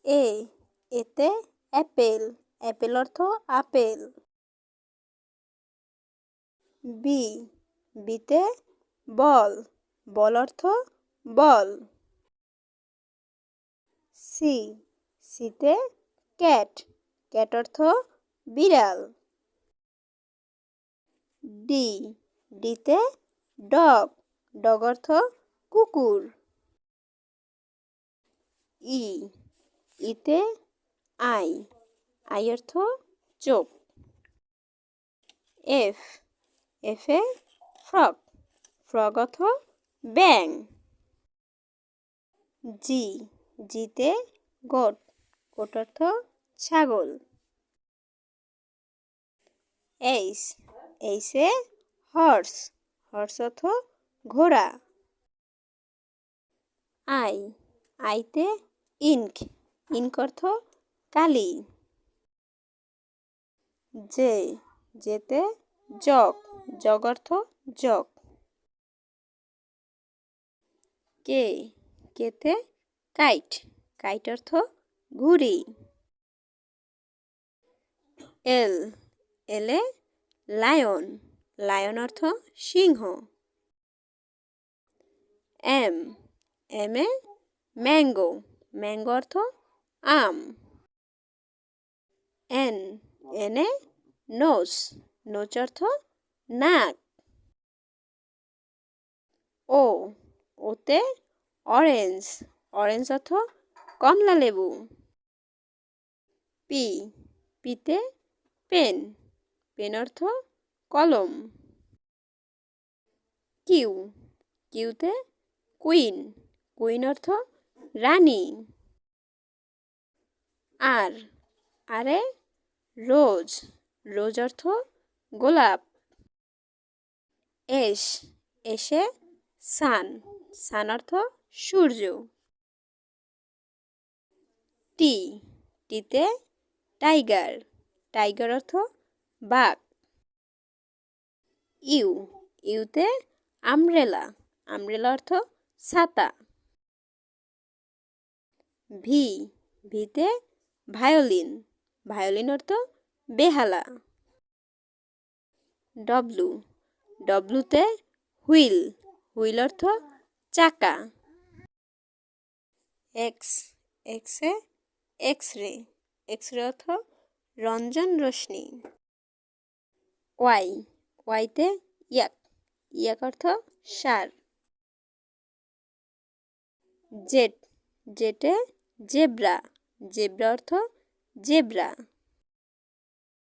এ এতে Apple, Apple অর্থ apple. B বিতে বল, বল অর্থ বল। সি সিতে ক্যাট, ক্যাট অর্থ বিড়াল। ডি ডিতে ডগ, ডগ অর্থ কুকুর। ই ইতে আই, আই অর্থ চোখ। এফ এফে ফ্রগ, ফ্রগ অর্থ ব্যাং। জি জিতে গোট, গোট অর্থ ছাগল। এইচ এইচে হর্স, হর্স অর্থ ঘোড়া। আই আইতে ইঙ্ক, ইঙ্ক অর্থ কালি। জে জেতে জগ, জগ অর্থ জগ। কে কেতে কাইট, কাইট অর্থ ঘুড়ি। এল এলে লায়ন, লায়ন অর্থ সিংহ। এম এমে ম্যাঙ্গো, ম্যাঙ্গো অর্থ আম। এন এনে নোজ, নোজ অর্থ নাক। ও ওতে অরেঞ্জ, অরেঞ্জ অর্থ কমলা লেবু। পি পিতে পেন, পেন অর্থ কলম। কিউ কিউতে কুইন, কুইন অর্থ রানী। আর আরে রোজ, রোজ অর্থ গোলাপ। এস এসে সান, সান অর্থ সূর্য। টি টিতে টাইগার, টাইগার অর্থ বাঘ। ইউ ইউতে আমব্রেলা, আমব্রেলা অর্থ ছাতা। ভি ভিতে ভায়োলিন, ভায়োলিন অর্থ বেহালা। ডব্লু ডব্লুতে হুইল, হুইল অর্থ চাকা। এক্স এক্সে এক্স রে, এক্স রে অর্থ রঞ্জন রশ্মি। ওয়াই ওয়াইতে ইয়াক, ইয়াক অর্থ সার। জেড জেটে জেব্রা, জেব্রা অর্থ জেব্রা।